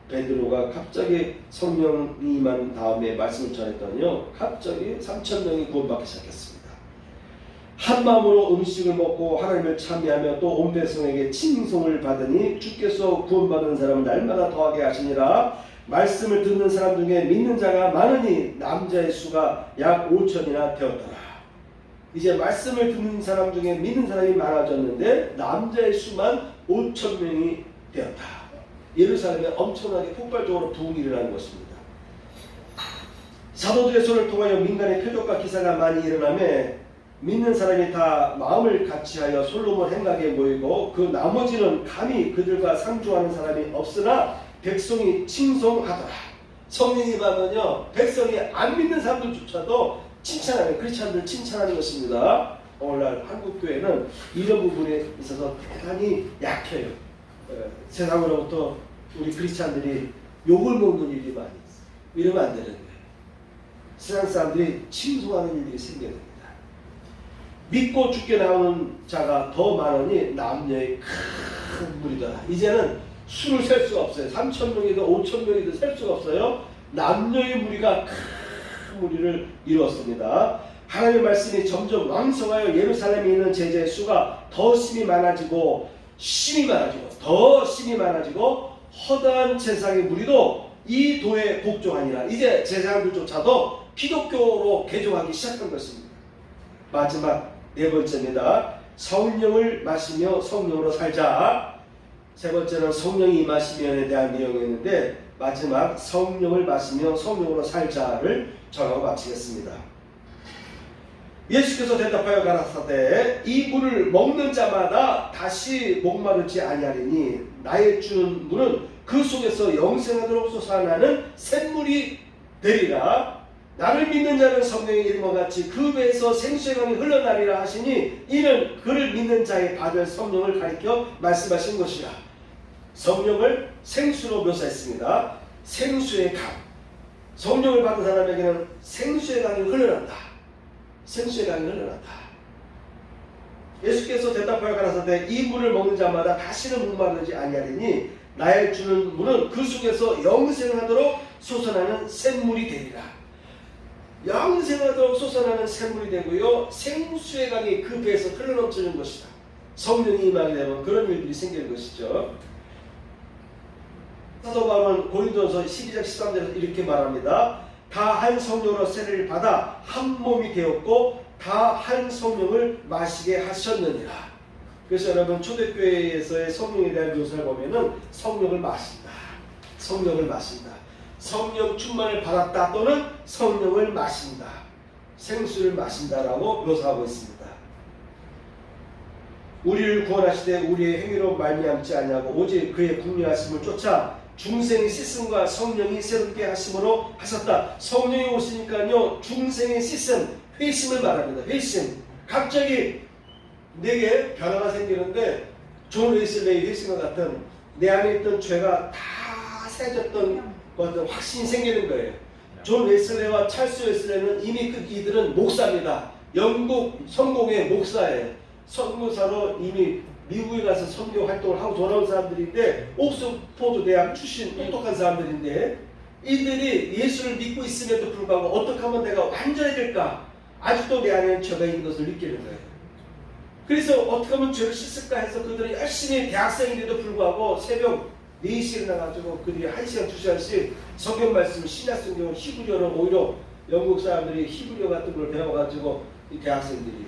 베드로가 갑자기 성령이 임한 다음에 말씀을 전했더니요, 갑자기 3,000명이 구원받기 시작했습니다. 한 마음으로 음식을 먹고 하나님을 찬미하며 또 온 백성에게 칭송을 받으니 주께서 구원받은 사람을 날마다 더하게 하시니라. 말씀을 듣는 사람 중에 믿는 자가 많으니 남자의 수가 약 5,000이나 되었더라. 이제 말씀을 듣는 사람 중에 믿는 사람이 많아졌는데 남자의 수만 5,000명이 되었다. 예루살렘에 엄청나게 폭발적으로 부흥이 일어나는 것입니다. 사도들의 손을 통하여 민간의 표적과 기사가 많이 일어나며 믿는 사람이 다 마음을 같이하여 솔로몬 행각에 모이고 그 나머지는 감히 그들과 상종하는 사람이 없으나 백성이 칭송하더라. 성령이 임하면요, 백성이 안 믿는 사람들조차도 칭찬하는, 크리스찬들 칭찬하는 것입니다. 오늘날 한국교회는 이런 부분에 있어서 대단히 약해요. 세상으로부터 우리 크리스찬들이 욕을 먹는 일이 많이 있어요. 이러면 안 되는 거예요. 세상 사람들이 칭송하는 일들이 생겨야 됩니다. 믿고 죽게 나오는 자가 더 많으니 남녀의 큰 무리다. 이제는 수를 셀 수가 없어요. 3,000명이든 5,000명이든 셀 수가 없어요. 남녀의 무리가 큰 무리를 이루었습니다. 하나님의 말씀이 점점 왕성하여 예루살렘에 있는 제자의 수가 더 심히 많아지고 더 심히 많아지고 허다한 제사장의 무리도 이 도에 복종하니라. 이제 제사장들조차도 기독교로 개종하기 시작한 것입니다. 마지막 네 번째입니다. 성령을 마시며 성령으로 살자. 세 번째는 성령이 임하시면에 대한 내용이었는데 마지막 성령을 마시며 성령으로 살자를 전하고 마치겠습니다. 예수께서 대답하여 가라사대 이 물을 먹는 자마다 다시 목마르지 아니하리니 나의 주는 물은 그 속에서 영생하도록 솟아나는 샘물이 되리라. 나를 믿는 자는 성령의 이름과 같이 그 배에서 생수의 강이 흘러나리라 하시니 이는 그를 믿는 자의 받을 성령을 가리켜 말씀하신 것이라. 성령을 생수로 묘사했습니다. 생수의 강. 성령을 받은 사람에게는 생수의 강이 흘러난다. 생수의 강이 흘러난다. 예수께서 대답하여 가라사대 이 물을 먹는 자마다 다시는 목마르지 아니하리니 나의 주는 물은 그 속에서 영생하도록 솟아나는 샘물이 되리라. 영생하도록 솟아나는 샘물이 되고요, 생수의 강이 그 배에서 흘러넘치는 것이다. 성령이 임하게 되면 그런 일들이 생기는 것이죠. 사도 바울은 고린도전서 12장 13절에서 이렇게 말합니다. 다 한 성령으로 세례를 받아 한 몸이 되었고 다 한 성령을 마시게 하셨느니라. 그래서 여러분 초대교회에서의 성령에 대한 묘사를 보면은 성령을 마신다. 성령을 마신다. 성령 충만을 받았다 또는 성령을 마신다. 생수를 마신다라고 묘사하고 있습니다. 우리를 구원하시되 우리의 행위로 말미암지 아니하고 오직 그의 궁리하심을 쫓아 중생의 씻음과 성령이 새롭게 하심으로 하셨다. 성령이 오시니까요 중생의 씻음, 회심을 말합니다. 회심. 갑자기 내게 변화가 생기는데 존 웨슬레이 회심과 같은 내 안에 있던 죄가 다 새졌던 어떤 확신이 생기는 거예요. 존 웨슬레이와 찰스 웨슬레이는 이미 이들은 목사입니다. 영국 성공의 목사예요. 선교사로 이미 미국에 가서 선교 활동을 하고 돌아온 사람들인데 옥스포드 대학 출신 똑똑한 사람들인데 이들이 예수를 믿고 있음에도 불구하고 어떻게 하면 내가 완전해질까? 아직도 내 안에 죄가 있는 것을 느끼는 거예요. 그래서 어떻게 하면 죄를 씻을까 해서 그들이 열심히 대학생인데도 불구하고 새벽 4시에 나가지고 그들이 1시간, 2시간씩 성경 말씀, 신약성경, 히브리어를 오히려 영국 사람들이 히브리어 같은 걸 배워가지고 이 대학생들이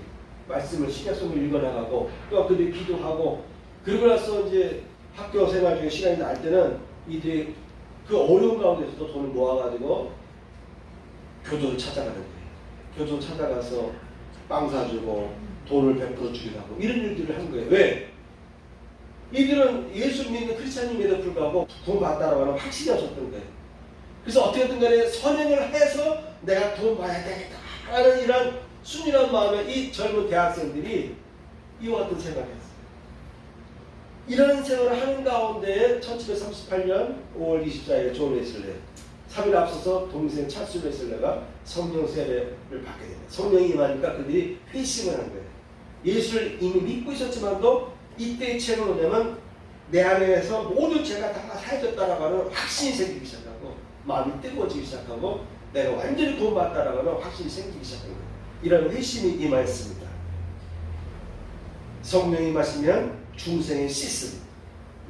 말씀을 신약성경을 읽어나가고 또 그들이 기도하고 그러고 나서 이제 학교 생활 중에 시간이 날 때는 이들이 그 어려운 가운데서도 돈을 모아가지고 교도를 찾아가는 거예요. 교도 찾아가서 빵 사주고 돈을 100% 주기도 하고 이런 일들을 한 거예요. 왜? 이들은 예수 믿는 크리스찬임에도 불구하고 구원받았다라고 하는 확신이 없었던 거예요. 그래서 어떻게든 간에 선행을 해서 내가 구원받아야 되겠다 하는 이런 순진한 마음에 이 젊은 대학생들이 이와 같은 생각을 했어요. 이런 생각을 하는 가운데 1738년 5월 24일 존 웨슬레이 3일 앞서서 동생 찰스 웨슬레이가 성령 세례를 받게 됩니다. 성령이 임하니까 그들이 회심을 한 거예요. 예수를 이미 믿고 있었지만도 이때의 체험은 뭐냐면 내 안에서 모든 죄가 다 사해졌다라고 하는 확신이 생기기 시작하고 마음이 뜨거워지기 시작하고 내가 완전히 구원받았다라고 하는 확신이 생기기 시작한 거예요. 이런 회심이 임하였습니다. 성령이 임하시면 중생의 씻음,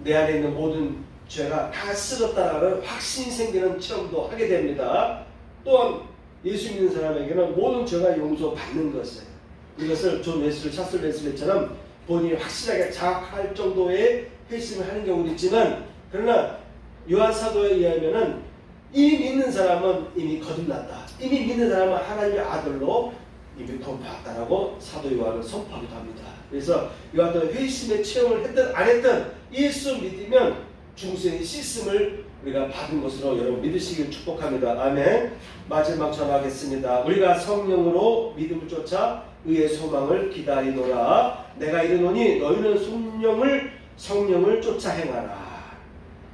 내 안에 있는 모든 죄가 다 쓰러졌다라는 확신이 생기는 체험도 하게 됩니다. 또한 예수 믿는 사람에게는 모든 죄가 용서받는 것이에요. 이것을 존 웨슬리, 찰스 웨슬리처럼 본인이 확실하게 자각할 정도의 회심을 하는 경우도 있지만 그러나 요한 사도에 의하면은 이미 믿는 사람은 이미 거듭났다. 이미 믿는 사람은 하나님의 아들로 이미 구원받았다라고 사도 요한은 선포하기도 합니다. 그래서 이와 같은 회심의 체험을 했든 안 했든 예수 믿으면 중생의 씻음을 우리가 받은 것으로 여러분 믿으시길 축복합니다. 아멘. 마지막 전하겠습니다. 우리가 성령으로 믿음을 쫓아 의의 소망을 기다리노라. 내가 이르노니 너희는 성령을 쫓아 행하라.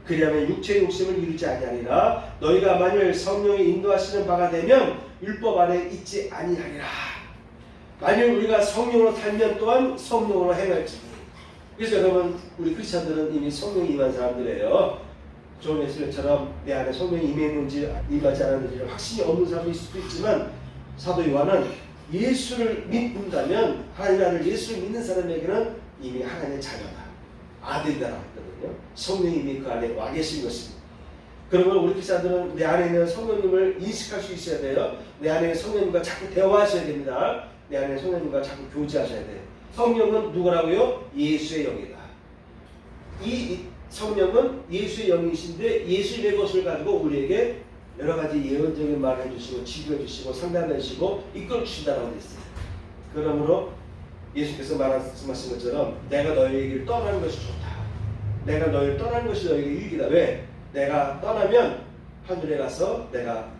그리하면 육체의 욕심을 이루지 아니하리라. 너희가 만일 성령이 인도하시는 바가 되면 율법 아래 있지 아니하리라. 만일 우리가 성령으로 살면 또한 성령으로 행할지니. 그래서 여러분 우리 크리스찬들은 이미 성령이 임한 사람들이에요. 존 웨슬리처럼 내 안에 성령이 임했는지 임하지 않았는지 확신이 없는 사람이 있을 수도 있지만 사도 요한은 예수를 믿는다면 하나님의 아들 예수를 믿는 사람에게는 이미 하나님의 자녀다. 아들이다라고 했거든요. 성령이 이미 그 안에 와 계신 것입니다. 그러면 우리 크리스찬들은 내 안에 있는 성령님을 인식할 수 있어야 돼요. 내 안에 성령님과 자꾸 대화하셔야 됩니다. 내 안에 성령님과 자꾸 교제하셔야 돼요. 성령은 누구라고요? 예수의 영이다. 이 성령은 예수의 영이신데 예수의 것을 가지고 우리에게 여러 가지 예언적인 말을 해주시고 지도해 주시고 상담해 주시고 이끌어 주신다고 되어 있어요. 그러므로 예수께서 말씀하신 것처럼 내가 너희에게 떠나는 것이 좋다. 내가 너희를 떠나는 것이 너희에게 유익이다. 왜? 내가 떠나면 하늘에 가서 내가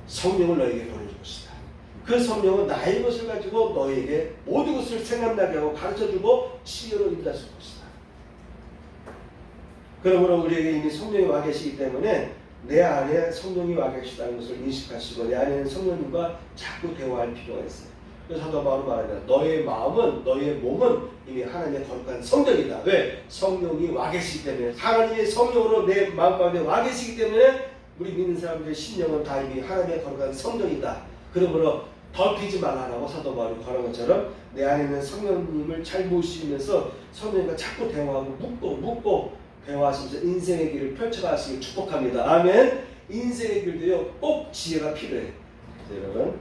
성령을 너희에게 보내줄 것이다. 그 성령은 나의 것을 가지고 너희에게 모든 것을 생각나게 하고 가르쳐주고 치유로 인도하실 것이다. 그러므로 우리에게 이미 성령이 와 계시기 때문에 내 안에 성령이 와 계시다는 것을 인식하시고 내 안에는 성령님과 자꾸 대화할 필요가 있어요. 그래서 사도 바울은 말합니다. 너의 마음은 너의 몸은 이미 하나님의 거룩한 성전이다. 왜? 성령이 와 계시기 때문에 하나님의 성령으로 내 마음 가운데 와 계시기 때문에 우리 믿는 사람들의 심령은 다 이미 하나님의 거룩한 성전이다. 그러므로 덜피지 말라라고 사도 바울이 권한 것처럼 내 안에 있는 성령님을 잘 모시면서 성령님과 자꾸 대화하고 묻고 대화하시면서 인생의 길을 펼쳐가시길 축복합니다. 아멘. 인생의 길도요 꼭 지혜가 필요해요. 여러분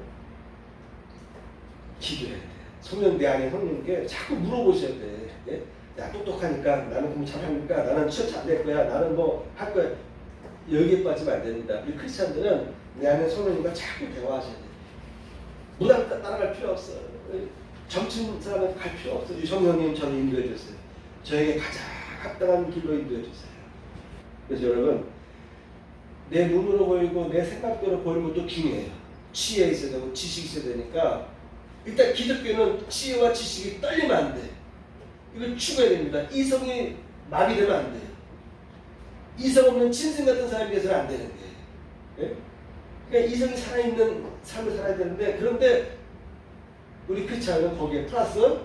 기도해야 돼요. 성령 내 안에 성령께 자꾸 물어보셔야 돼. 예? 야, 똑똑하니까, 나는 공부 잘하니까, 나는 취업 잘 될 거야, 나는 뭐 할 거야. 여기에 빠지면 안 됩니다. 이 크리스찬들은 내 안에 성령님과 자꾸 대화하셔야 돼. 무당 따라갈 필요 없어. 정치인 사람한테 갈 필요 없어. 이 성령님 저를 인도해 주세요. 저에게 가장 합당한 길로 인도해 주세요. 그래서 여러분, 내 눈으로 보이고 내 생각대로 보이는 것도 중요해요. 지혜 있어야 되고 지식이 있어야 되니까 일단 기독교는 지혜와 지식이 떨리면 안 돼. 이걸 추구해야 됩니다. 이성이 마비되면 안 돼요. 이성 없는 짐승 같은 사람이 돼서는 안 되는 거예요. 예? 그러니까 이성이 살아있는 삶을 살아야 되는데, 그런데 우리 크리스찬은 거기에 플러스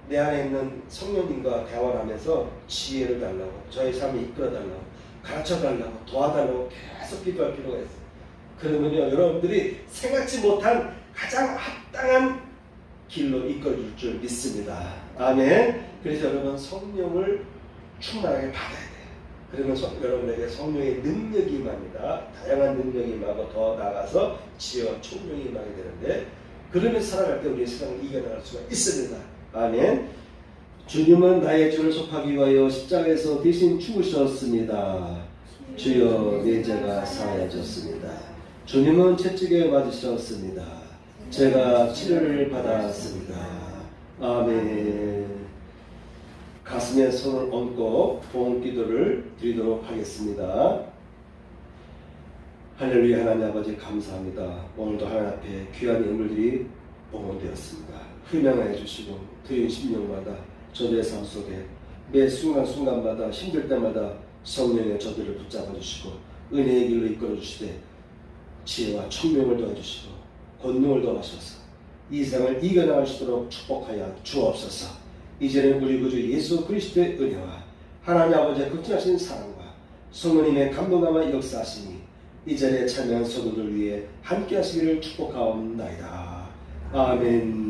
내 안에 있는 성령님과 대화를 하면서 지혜를 달라고, 저의 삶을 이끌어 달라고, 가르쳐 달라고, 도와달라고 계속 기도할 필요가 있어요. 그러면요, 여러분들이 생각지 못한 가장 합당한 길로 이끌어줄 줄 믿습니다. 아멘. 그래서 여러분, 성령을 충만하게 받아야 돼요. 그러면 여러분에게 성령의 능력이 임합니다. 다양한 능력이 임하고 더 나아가서 지혜와 총명이 임하게 되는데, 그러면서 살아갈 때 우리의 세상을 이겨나갈 수가 있습니다. 아멘. 주님은 나의 죄를 속하기 위하여 십자가에서 대신 죽으셨습니다. 주여 내 죄가 사하여졌습니다. 주님은 채찍에 맞으셨습니다. 제가 치료를 받았습니다. 아멘. 가슴에 손을 얹고 봉헌 기도를 드리도록 하겠습니다. 할렐루야. 하나님 아버지 감사합니다. 오늘도 하나님 앞에 귀한 예물들이 봉헌되었습니다. 흠양하여 주시고 드린 심령마다 저들의 삶 속에 매 순간순간마다 힘들 때마다 성령의 저들을 붙잡아 주시고 은혜의 길로 이끌어 주시되 지혜와 총명을 도와주시고 권능을 더하셔서 이 세상을 이겨나갈 수 있도록 축복하여 주옵소서. 이제는 우리 구주 예수 그리스도의 은혜와 하나님 아버지의 극진하신 사랑과 성령님의 감동감과 역사하시니 이 자리에 참여한 성도들 위해 함께 하시기를 축복하옵나이다. 아멘.